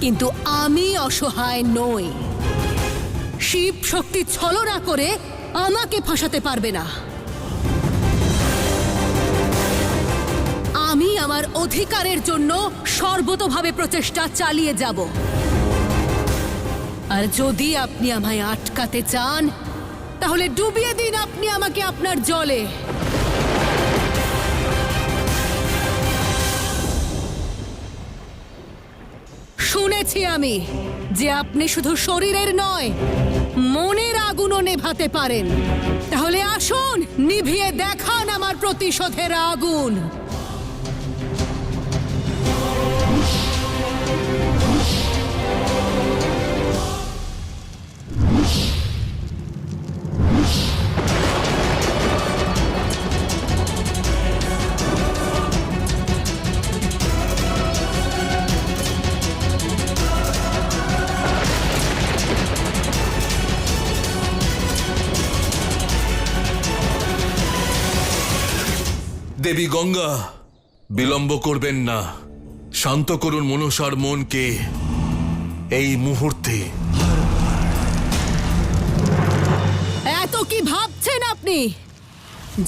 কিন্তু আমি অসহায় নই। শিব শক্তি ছলনা করে আমাকে ফাঁসাতে পারবে না। আমি আমার অধিকারের জন্য সর্বতোভাবে প্রচেষ্টা চালিয়ে যাব। আর যদি আপনি আমায় আটকাতে চান তাহলে ডুবিয়ে দিন আপনি আমাকে আপনার জলে। শুনেছি আমি যে আপনি শুধু শরীরের নয় মনের আগুনও নেভাতে পারেন। তাহলে আসুন, নিভিয়ে দেখান আমার প্রতিশোধের আগুন। দেবী গঙ্গা, বিলম্ব করবেন না। শান্ত করুন মনসার মনকে এই মুহূর্তে। এত কি ভাবছেন আপনি?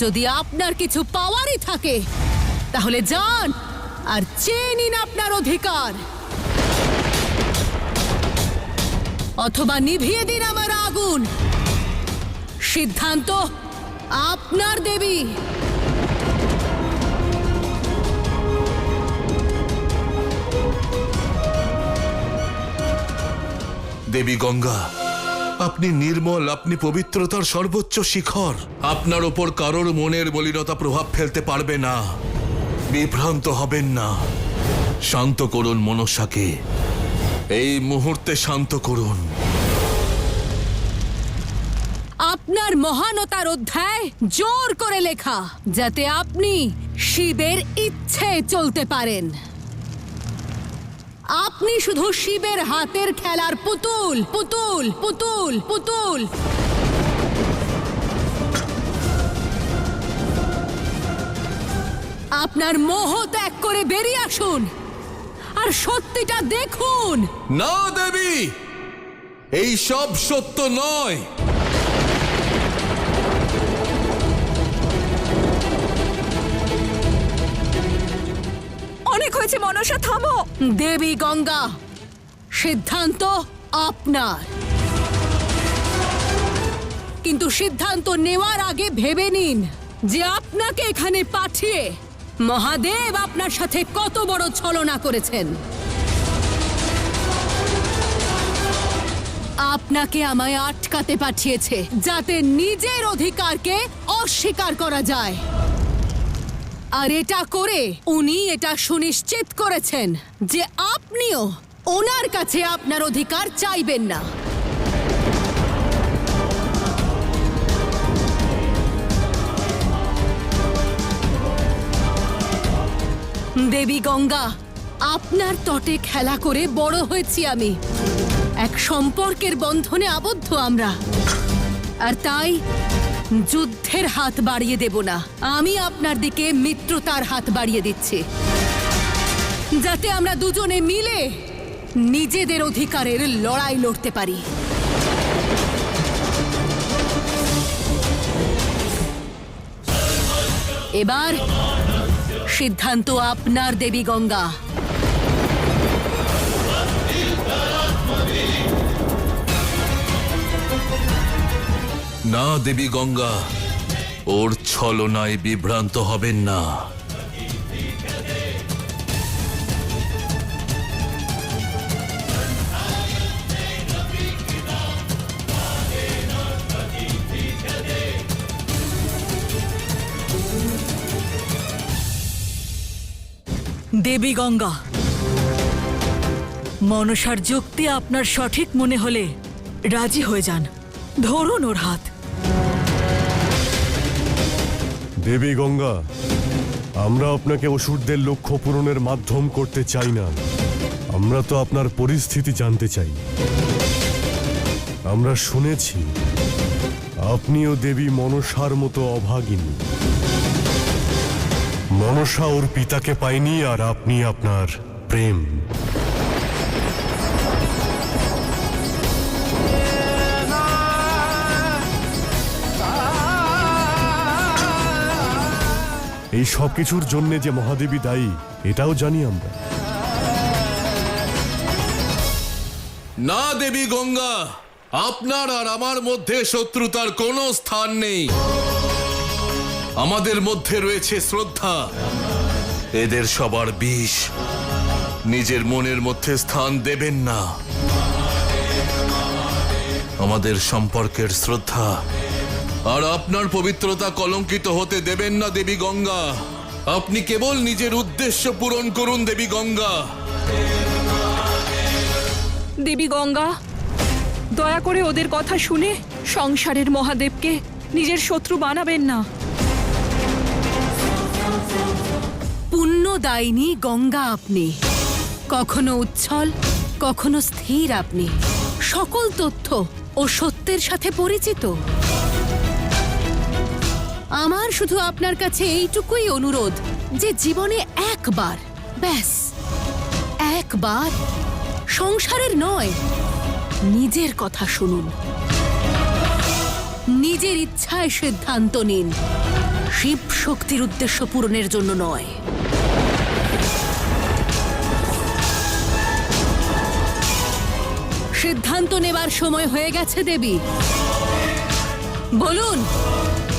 যদি আপনার কিছু পাওয়ারই থাকে তাহলে যান আর চেয়ে নিন আপনার অধিকার, অথবা নিভিয়ে দিন আমার আগুন। সিদ্ধান্ত আপনার দেবী। দেবী গঙ্গা, আপনি নির্মল, আপনি পবিত্রতার সর্বোচ্চ শিখর। আপনার ওপর কারোর মনের মলিনতা প্রভাব ফেলতে পারবে না। বিভ্রান্ত হবেন না। শান্ত করুন মনসাকে, এই মুহূর্তে শান্ত করুন। আপনার মহানতার অধ্যায় জোর করে লেখা, যাতে আপনি শিবের ইচ্ছে চলতে পারেন। আপনি শুধু শিবের হাতের খেলার পুতুল, পুতুল, পুতুল, পুতুল। আপনার মোহ ত্যাগ করে বেরিয়ে আসুন আর সত্যিটা দেখুন। না দেবী, এই সব সত্য নয়। অনেক হয়েছে মনসা, থামো। দেবী গঙ্গা, সিদ্ধান্ত আপনার, কিন্তু সিদ্ধান্ত নেওয়ার আগে ভেবে নিন যে আপনাকে এখানে পাঠিয়ে মহাদেব আপনার সাথে কত বড় ছলনা করেছেন। আপনাকে আমায় আটকাতে পাঠিয়েছে যাতে নিজের অধিকারকে অস্বীকার করা যায়। আর এটা করে উনি এটা সুনিশ্চিত করেছেন যে আপনিও ওনার কাছে আপনার অধিকার চাইবেন না। দেবী গঙ্গা, আপনার তটে খেলা করে বড় হয়েছি আমি। এক সম্পর্কের বন্ধনে আবদ্ধ আমরা, আর তাই যুদ্ধের হাত বাড়িয়ে দেব না। আমি আপনার দিকে মিত্রতার হাত বাড়িয়ে দিচ্ছি, যাতে আমরা দুজনে মিলে নিজেদের অধিকারের লড়াই লড়তে পারি। এবার সিদ্ধান্ত আপনার দেবী গঙ্গা। না দেবী গঙ্গা, ওর ছলনায় বিভ্রান্ত হবেন না। দেবী গঙ্গা, মনসার যুক্তি আপনার সঠিক মনে হলে রাজি হয়ে যান। ধরুন ওর হাত। দেবী গঙ্গা, আমরা আপনাকে অসুরদের লক্ষ্য পূরণের মাধ্যম করতে চাই না। আমরা তো আপনার পরিস্থিতি জানতে চাই। আমরা শুনেছি আপনিও দেবী মনসার মতো অভাগিনী। মনসা ওর পিতাকে পায়নি, আর আপনি আপনার প্রেম। এই সব কিছুর জন্য যে মহাদেবী দায়ী এটাও জানি আমরা। না দেবী গঙ্গা, আপনার আর আমার মধ্যে শত্রুতার কোনো স্থান নেই। আমাদের মধ্যে রয়েছে শ্রদ্ধা। এদের সবার বিষ নিজের মনের মধ্যে স্থান দেবেন না। আমাদের সম্পর্কের শ্রদ্ধা আর আপনার পবিত্রতা কলঙ্কিত হতে দেবেন না দেবী গঙ্গা। আপনি কেবল নিজের উদ্দেশ্য পূরণ করুন দেবী গঙ্গা। দেবী গঙ্গা, দয়া করে ওদের কথা শুনে সংসারের মহাদেবকে নিজের শত্রু বানাবেন না। পুণ্যদায়িনী গঙ্গা আপনি, কখনো উচ্ছল কখনো স্থির। আপনি সকল তথ্য ও সত্যের সাথে পরিচিত। আমার শুধু আপনার কাছে এইটুকুই অনুরোধ যে জীবনে একবার, ব্যাস একবার, সংসারের নয়, নিজের কথা শুনুন। নিজের ইচ্ছায় সিদ্ধান্ত নিন, শিব শক্তির উদ্দেশ্য পূরণের জন্য নয়। সিদ্ধান্ত নেবার সময় হয়ে গেছে দেবী। বলুন,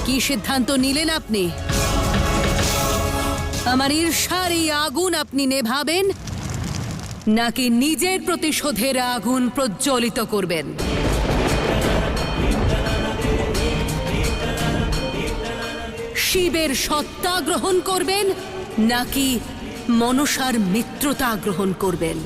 কি সিদ্ধান্ত নিলেন আপনি? আমার ঈর্ষার এই আগুন আপনি নেভাবেন নাকি নিজের প্রতিশোধের আগুন প্রজ্বলিত করবেন? শিবের সত্তা গ্রহণ করবেন নাকি মনসার মিত্রতা গ্রহণ করবেন?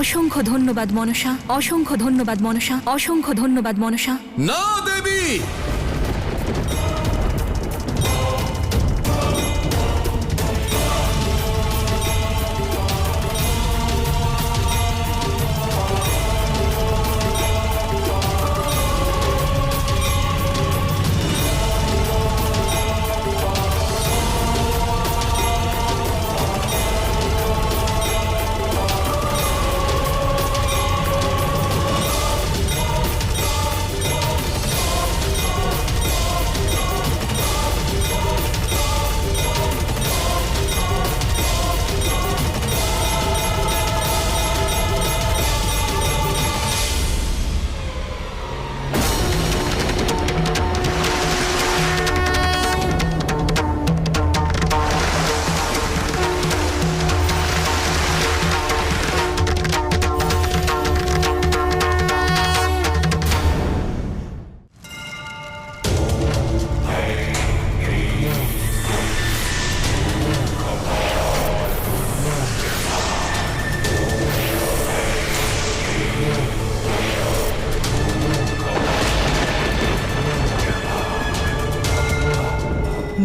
অসংখ্য ধন্যবাদ মনসা, অসংখ্য ধন্যবাদ মনসা, অসংখ্য ধন্যবাদ মনসা। না দেবী,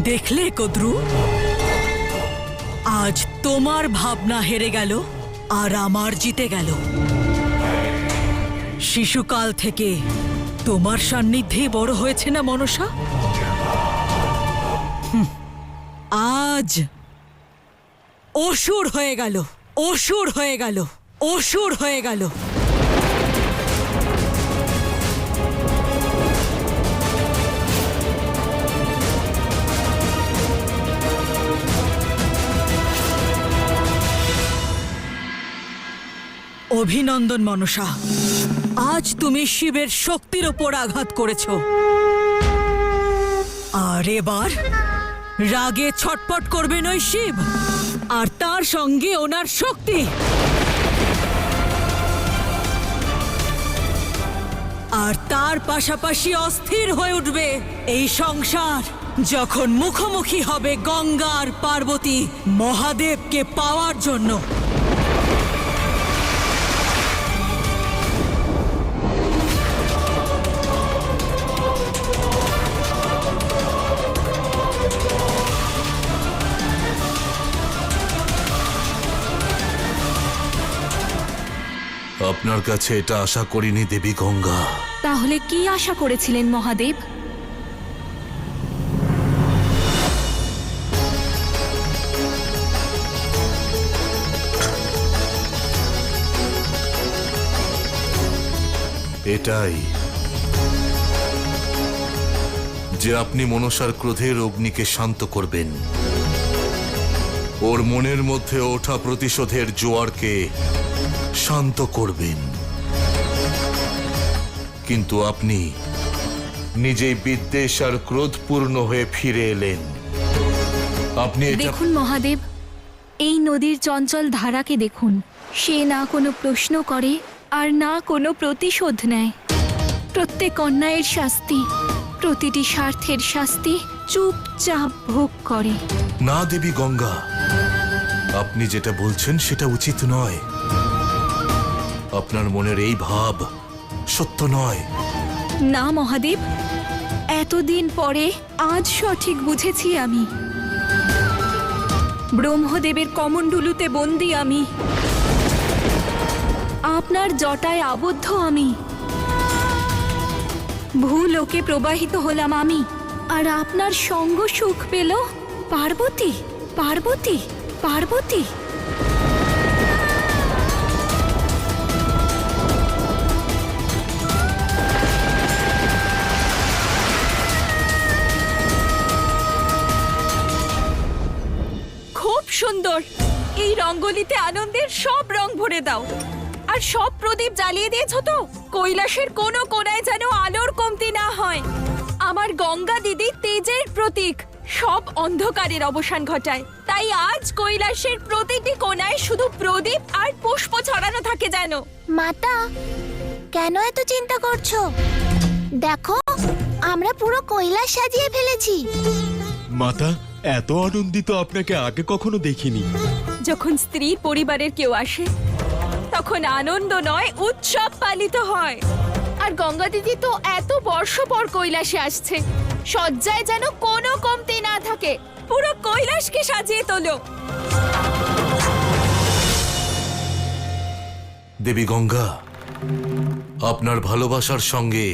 দেখলে কদ্রু, আজ তোমার ভাবনা হেরে গেল আর আমার জিতে গেল। শিশুকাল থেকে তোমার সান্নিধ্যে বড় হয়েছে না মনসা? আজ অসুর হয়ে গেল, অসুর হয়ে গেল, অসুর হয়ে গেল। অভিনন্দন মনসা, আজ তুমি শিবের শক্তির ওপর আঘাত করেছ। আর এবার রাগে ছটপট করবেন ওই শিব, আর তার সঙ্গে ওনার শক্তি। আর তার পাশাপাশি অস্থির হয়ে উঠবে এই সংসার, যখন মুখোমুখি হবে গঙ্গা আর পার্বতী মহাদেবকে পাওয়ার জন্য। আপনার কাছে এটা আশা করিনি দেবী গঙ্গা। তাহলে কি আশা করেছিলেন মহাদেব? এটাই যে আপনি মনসার ক্রোধের অগ্নিকে শান্ত করবেন, ওর মনের মধ্যে ওঠা প্রতিশোধের জোয়ারকে শান্ত করবেন। কিন্তু আপনি নিজেই বিদ্বেষ আর ক্রোধপূর্ণ হয়ে ফিরে এলেন। আপনি এটা দেখুন মহাদেব, এই নদীর চঞ্চল ধারাকে দেখুন। সে না কোনো প্রশ্ন করে আর না কোনো প্রতিশোধ নেয়। প্রত্যেক অন্যায়ের শাস্তি, প্রতিটি স্বার্থের শাস্তি চুপচাপ ভোগ করে। না দেবী গঙ্গা, আপনি যেটা বলছেন সেটা উচিত নয়। আপনার মনের এই ভাব সত্য নয়। না মহাদেব, এতদিন পরে আজ সঠিক বুঝেছি আমি। ব্রহ্মদেবের কমণ্ডলুতে বন্দী আমি, আপনার জটায় আবদ্ধ আমি। ভূলোকে প্রবাহিত হলাম আমি, আর আপনার সঙ্গ সুখ পেল পার্বতী, পার্বতী, পার্বতী। খুব সুন্দর। এই রঙ্গোলিতে আনন্দের সব রং ভরে দাও। আর সব প্রদীপ জ্বালিয়ে দিয়েছো তো? কৈলাসের কোনো কোণায় যেন আলোর কমতি না হয়। আমার গঙ্গা দিদি তেজের প্রতীক, সব অন্ধকারের অবসান ঘটায়। তাই আজ কৈলাসের প্রতিটি কোণায় শুধু প্রদীপ আর পুষ্প ছড়ানো থাকে যেন। মাতা, কেন এত চিন্তা করছো? দেখো, আমরা পুরো কৈলাস সাজিয়ে ফেলেছি। মাতা, এত আনন্দিত আপনাকে আগে কখনো দেখিনি। যখন স্ত্রী পরিবারের কেউ আসে তখন আনন্দ নয়, উৎসব পালিত হয়। আর গঙ্গা দিদি তো এত বর্ষ পর কৈলাসে আসছে, সজ্জায় যেন কোনো কমতি না থাকে। পুরো কৈলাসকে সাজিয়ে তোলো। দেবী গঙ্গা, আপনার ভালোবাসার সঙ্গে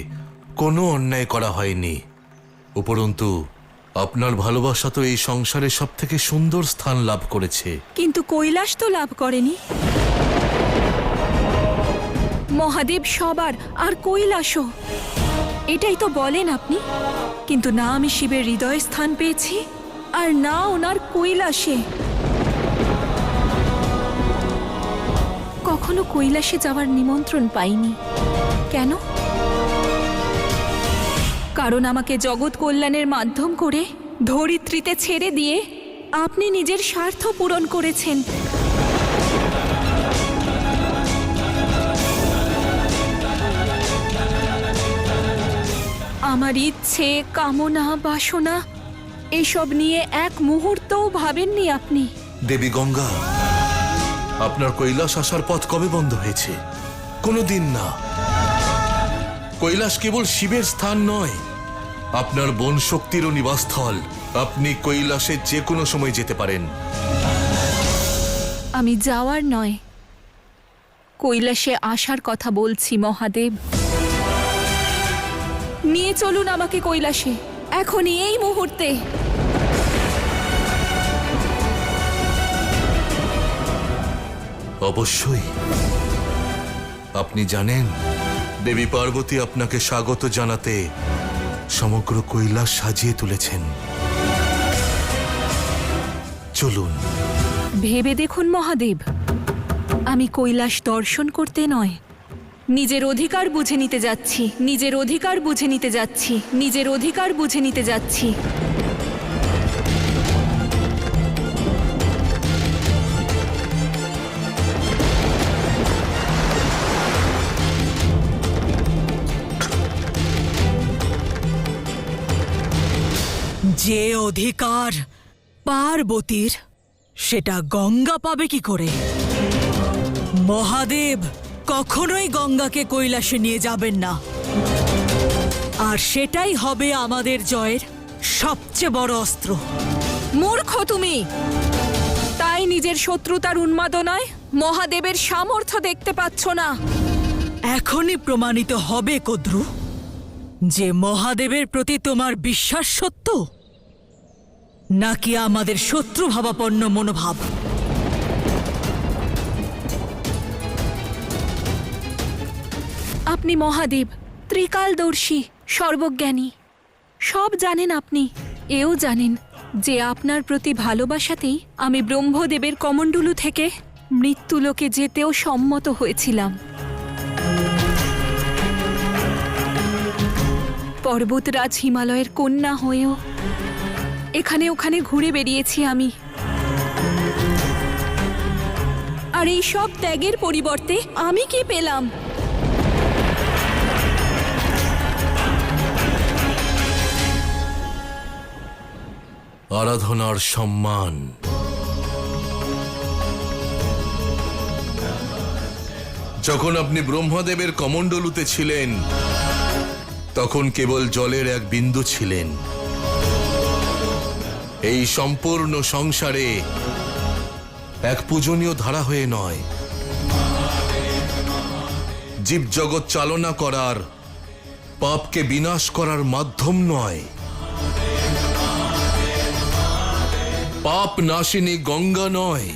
কোনো অন্যায় করা হয়নি। উপরন্তু আপনার ভালোবাসা তো এই সংসারে সব থেকে সুন্দর স্থান লাভ করেছে। কিন্তু কৈলাস তো লাভ করেনি। মহাদেব সবার, আর কৈলাসও। এটাই তো বলেন আপনি। কিন্তু না আমি শিবের হৃদয়ে স্থান পেয়েছি, আর না ওনার কৈলাসে। কখনো কৈলাসে যাওয়ার নিমন্ত্রণ পাইনি। কেন? কারণ আমাকে জগৎ কল্যাণের মাধ্যম করে ধরিত্রীতে ছেড়ে দিয়ে আপনি নিজের স্বার্থ পূরণ করেছেন। আমার ইচ্ছে, কামনা, বাসনা এসব নিয়ে এক মুহূর্তও ভাবেননি আপনি। দেবী গঙ্গা, আপনার কৈলাস আসার পথ কবে বন্ধ হয়েছে? কোনোদিন না। কৈলাস কেবল শিবের স্থান নয়, আপনার বন শক্তিরও নিবাসস্থল। আপনি কৈলাসে যে কোনো সময় যেতে পারেন। আমি যাওয়ার নয়, কৈলাসে আসার কথা বলছি মহাদেব। নিয়ে চলুন আমাকে কৈলাসে, এখনই, এই মুহূর্তে। অবশ্যই। আপনি জানেন, দেবী পার্বতী আপনাকে স্বাগত জানাতে সমগ্র কৈলাস সাজিয়ে তুলেছেন। চলুন। ভেবে দেখুন মহাদেব, আমি কৈলাস দর্শন করতে নয়, নিজের অধিকার বুঝে নিতে যাচ্ছি, নিজের অধিকার বুঝে নিতে যাচ্ছি, নিজের অধিকার বুঝে নিতে যাচ্ছি। যে অধিকার পার্বতীর, সেটা গঙ্গা পাবে কি করে? মহাদেব কখনোই গঙ্গাকে কৈলাসে নিয়ে যাবেন না। আর সেটাই হবে আমাদের জয়ের সবচেয়ে বড় অস্ত্র। মূর্খ তুমি! তাই নিজের শত্রুতার উন্মাদনায় মহাদেবের সামর্থ্য দেখতে পাচ্ছ না। এখনই প্রমাণিত হবে কদ্রু যে মহাদেবের প্রতি তোমার বিশ্বাস সত্য নাকি আমাদের শত্রুভাবাপন্ন মনোভাব। আপনি মহাদেব, ত্রিকালদর্শী, সর্বজ্ঞানী, সব জানেন আপনি। এও জানেন যে আপনার প্রতি ভালোবাসাতেই আমি ব্রহ্মদেবের কমণ্ডলু থেকে মৃত্যুলোকে যেতেও সম্মত হয়েছিলাম। পর্বতরাজ হিমালয়ের কন্যা হয়েও এখানে ওখানে ঘুরে বেরিয়েছি আমি। আর এই সব ত্যাগের পরিবর্তে আমি কি পেলাম? আরাধনার সম্মান। যখন আপনি ব্রহ্মদেবের কমণ্ডলুতে ছিলেন তখন কেবল জলের এক বিন্দু ছিলেন। এই সম্পূর্ণ সংসারে এক পূজনীয় ধারা হয়ে নয়, জীবজগৎ চালনা করার, পাপকে বিনাশ করার মাধ্যম নয়। পাপ নাশিনী গঙ্গা নয়।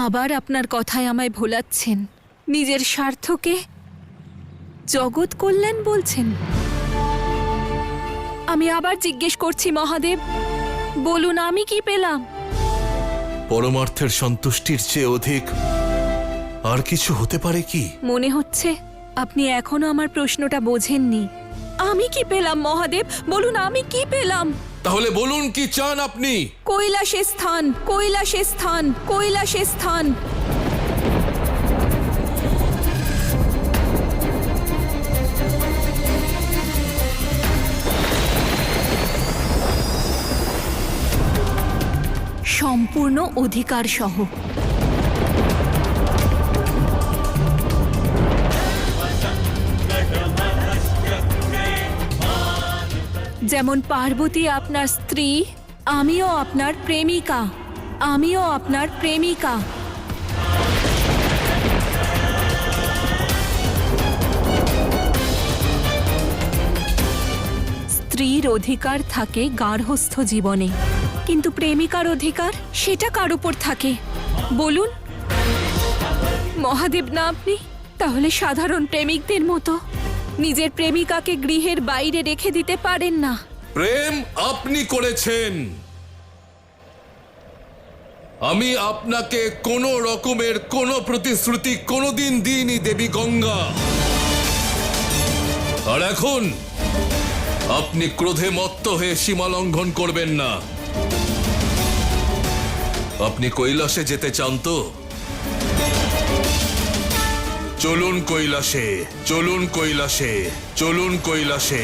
আবার আপনার কথায় আমায় ভোলাচ্ছেন, নিজের স্বার্থকে জগৎ কল্যাণ বলছেন। আমি আবার জিজ্ঞেস করছি মহাদেব, বলুন আমি কি পেলাম? পরমার্থের সন্তুষ্টির চেয়ে অধিক আর কিছু হতে পারে কি? মনে হচ্ছে আপনি এখনো আমার প্রশ্নটা বোঝেননি। আমি কি পেলাম মহাদেব? বলুন আমি কি পেলাম? তাহলে বলুন কি চান আপনি? কৈলাসে স্থান, কৈলাসে স্থান, কৈলাসে স্থান। সম্পূর্ণ অধিকার সহ। যেমন পার্বতী আপনার স্ত্রী, আমিও আপনার প্রেমিকা, আমিও আপনার প্রেমিকা। স্ত্রীর অধিকার থাকে গার্হস্থ্য জীবনে, কিন্তু প্রেমিকার অধিকার সেটা কার উপর থাকে বলুন? মহাদেব না আপনি? তাহলে সাধারণ প্রেমিকদের মতো নিজের প্রেমিকাকে গৃহের বাইরে রেখে দিতে পারেন না? প্রেম আপনি করেছেন। আমি আপনাকে কোনো রকমের কোনো প্রতিশ্রুতি কোনোদিন দিইনি দেবী গঙ্গা। আর এখন আপনি ক্রোধে মত্ত হয়ে সীমা লঙ্ঘন করবেন না। আপনি কৈলাসে যেতে চান তো? চলুন কৈলাসে, চলুন কৈলাসে, চলুন কৈলাসে।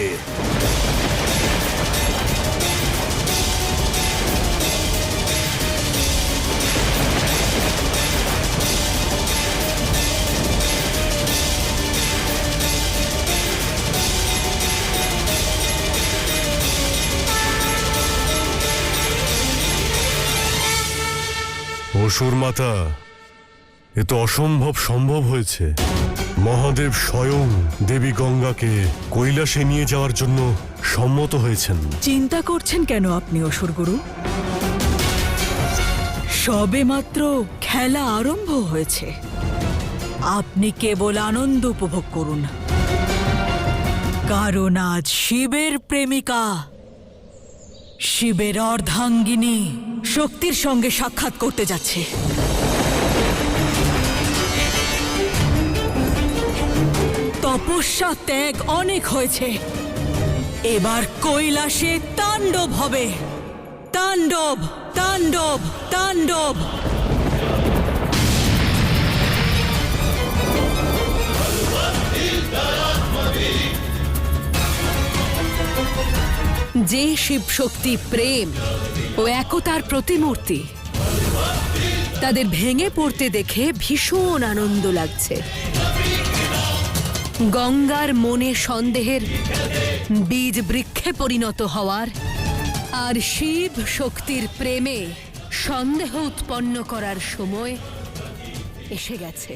অসুর মাতা, এ তো অসম্ভব সম্ভব হয়েছে। মহাদেব স্বয়ং দেবী গঙ্গাকে কৈলাসে নিয়ে যাওয়ার জন্য সম্মত হয়েছেন। চিন্তা করছেন কেন আপনি অসুরগুরু? সবে মাত্র খেলা আরম্ভ হয়েছে। আপনি কেবল আনন্দ উপভোগ করুন, কারণ আজ শিবের প্রেমিকা শিবের অর্ধাঙ্গিনী শক্তির সঙ্গে সাক্ষাৎ করতে যাচ্ছে। তপস্যা ত্যাগ অনেক হয়েছে, এবার কৈলাসে তাণ্ডব হবে। তাণ্ডব, তাণ্ডব, তাণ্ডব। যে শিব শক্তি প্রেম ও একতার প্রতিমূর্তি, তাদের ভেঙে পড়তে দেখে ভীষণ আনন্দ লাগছে। গঙ্গার মনে সন্দেহের বীজ বৃক্ষে পরিণত হওয়ার আর শিব শক্তির প্রেমে সন্দেহ উৎপন্ন করার সময় এসে গেছে।